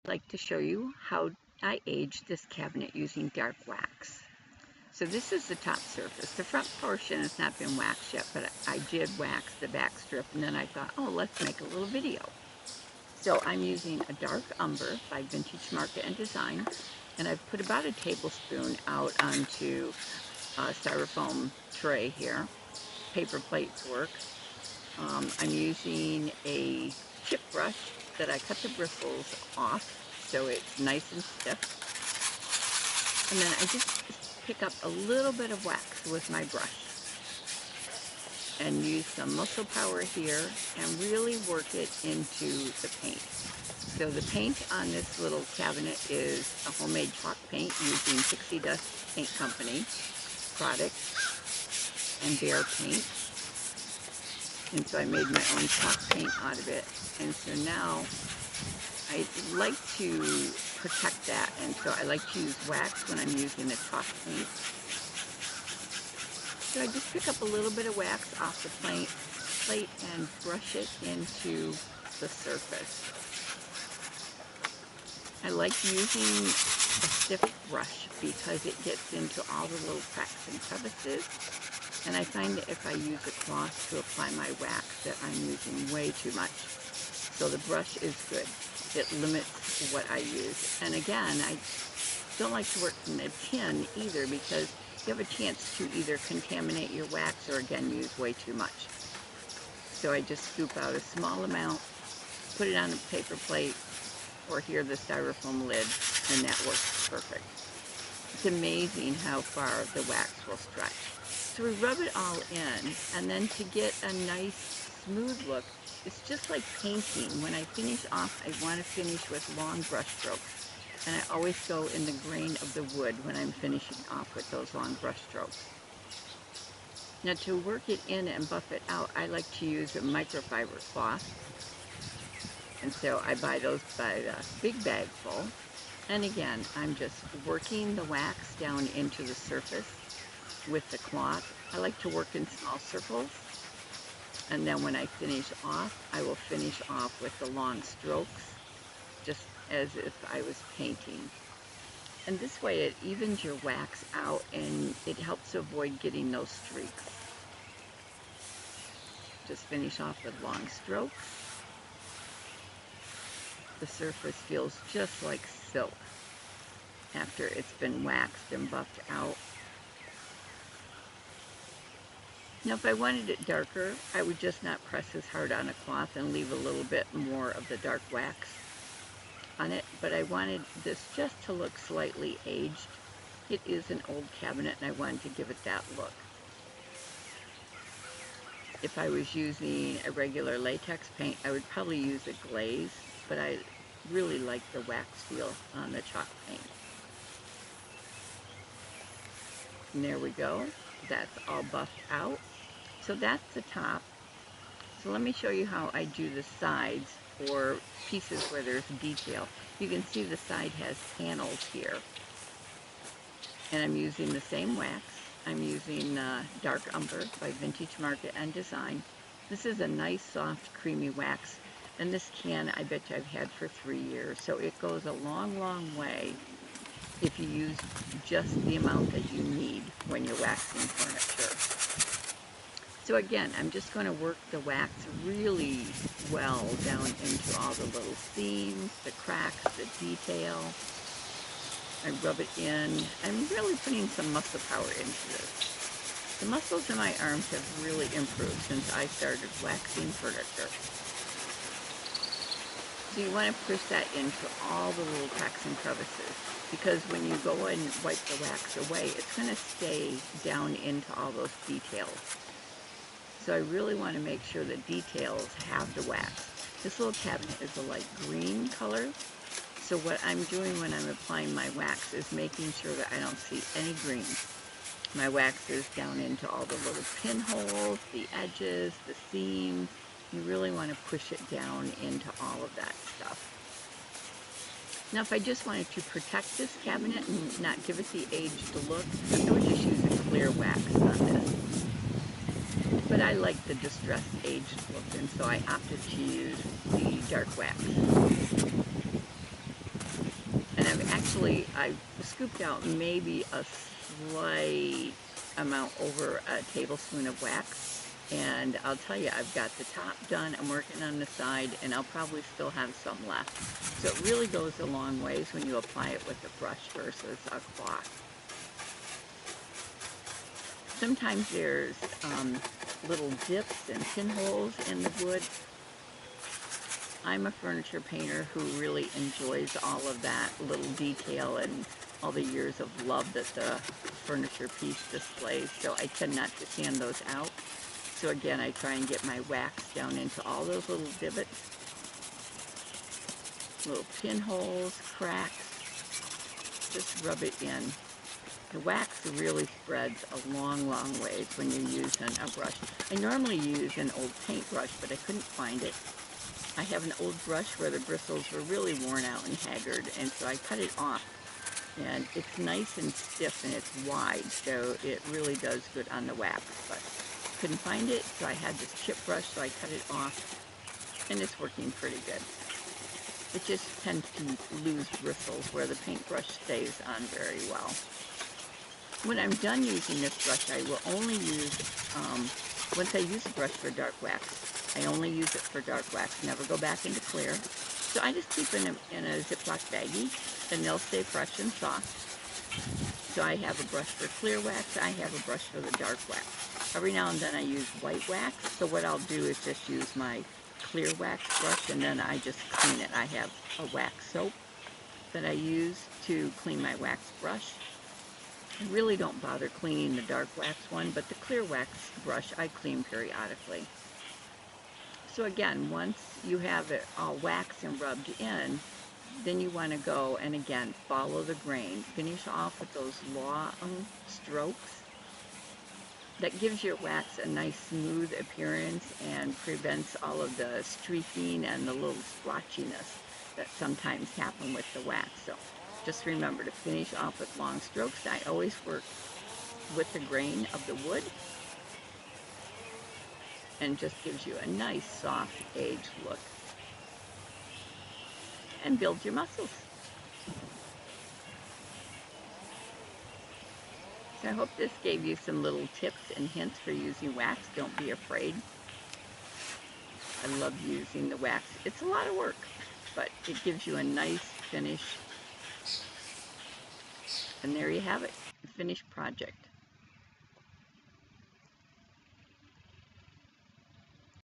like to show you how I aged this cabinet using dark wax. So this is the top surface. The front portion has not been waxed yet, but I did wax the back strip, and then I thought, oh, let's make a little video. So I'm using a dark umber by Vintage Market and Design, and I've put about a tablespoon out onto a styrofoam tray here. Paper plates work. I'm using a chip brush that I cut the bristles off so it's nice and stiff. And then I just pick up a little bit of wax with my brush and use some muscle power here and really work it into the paint. So the paint on this little cabinet is a homemade chalk paint using Pixie Dust Paint Company product and Behr paint. And so I made my own chalk paint out of it. And so now I like to protect that, and so I like to use wax when I'm using the chalk paint. So I just pick up a little bit of wax off the plate and brush it into the surface. I like using a stiff brush because it gets into all the little cracks and crevices. And I find that if I use a cloth to apply my wax that I'm using way too much. So the brush is good. It limits what I use. And again, I don't like to work from the tin either because you have a chance to either contaminate your wax or again use way too much. So I just scoop out a small amount, put it on a paper plate or here the styrofoam lid, and that works perfect. It's amazing how far the wax will stretch. So we rub it all in, and then to get a nice smooth look, it's just like painting. When I finish off, I want to finish with long brush strokes. And I always go in the grain of the wood when I'm finishing off with those long brush strokes. Now to work it in and buff it out, I like to use a microfiber cloth. And so I buy those by the big bag full. And again, I'm just working the wax down into the surface with the cloth. I like to work in small circles. And then when I finish off, I will finish off with the long strokes, just as if I was painting. And this way it evens your wax out and it helps avoid getting those streaks. Just finish off with long strokes. The surface feels just like silk after it's been waxed and buffed out. Now if I wanted it darker, I would just not press as hard on a cloth and leave a little bit more of the dark wax on it, but I wanted this just to look slightly aged. It is an old cabinet and I wanted to give it that look. If I was using a regular latex paint, I would probably use a glaze, but I really like the wax feel on the chalk paint. And there we go. That's all buffed out. So that's the top. So let me show you how I do the sides for pieces where there's detail. You can see the side has panels here. And I'm using the same wax. I'm using Dark Umber by Vintage Market and Design. This is a nice, soft, creamy wax. And this can, I bet you I've had for 3 years. So it goes a long, long way if you use just the amount that you need when you're waxing furniture. So again, I'm just going to work the wax really well down into all the little seams, the cracks, the detail. I rub it in. I'm really putting some muscle power into this. The muscles in my arms have really improved since I started waxing furniture. So you want to push that into all the little cracks and crevices, because when you go and wipe the wax away, it's going to stay down into all those details. So I really want to make sure the details have the wax. This little cabinet is a light green color. So what I'm doing when I'm applying my wax is making sure that I don't see any green. My wax is down into all the little pinholes, the edges, the seams. You really want to push it down into all of that stuff. Now if I just wanted to protect this cabinet and not give it the aged look, I would just use a clear wax on this. But I like the distressed aged look, and so I opted to use the dark wax. actually, I scooped out maybe a slight amount over a tablespoon of wax, and I'll tell you, I've got the top done. I'm working on the side, and I'll probably still have some left. So it really goes a long ways when you apply it with a brush versus a cloth. Sometimes there's little dips and pinholes in the wood. I'm a furniture painter who really enjoys all of that little detail and all the years of love that the furniture piece displays, so I tend not to sand those out. So again, I try and get my wax down into all those little divots, little pinholes, cracks, just rub it in. The wax really spreads a long, long ways when you're using a brush. I normally use an old paintbrush, but I couldn't find it. I have an old brush where the bristles were really worn out and haggard, and so I cut it off. And it's nice and stiff and it's wide, so it really does good on the wax, but couldn't find it, so I had this chip brush, so I cut it off, and it's working pretty good. It just tends to lose bristles where the paintbrush stays on very well. When I'm done using this brush, I will only use, once I use a brush for dark wax, I only use it for dark wax, never go back into clear. So I just keep them in a Ziploc baggie, and they'll stay fresh and soft. So I have a brush for clear wax, I have a brush for the dark wax. Every now and then I use white wax, so what I'll do is just use my clear wax brush, and then I just clean it. I have a wax soap that I use to clean my wax brush. I really don't bother cleaning the dark wax one, but the clear wax brush I clean periodically. So again, once you have it all waxed and rubbed in, then you want to go and again follow the grain. Finish off with those long strokes. That gives your wax a nice smooth appearance and prevents all of the streaking and the little splotchiness that sometimes happen with the wax. So just remember to finish off with long strokes. I always work with the grain of the wood, and just gives you a nice soft aged look and builds your muscles. So I hope this gave you some little tips and hints for using wax. Don't be afraid. I love using the wax. It's a lot of work, but it gives you a nice finish. And there you have it, the finished project.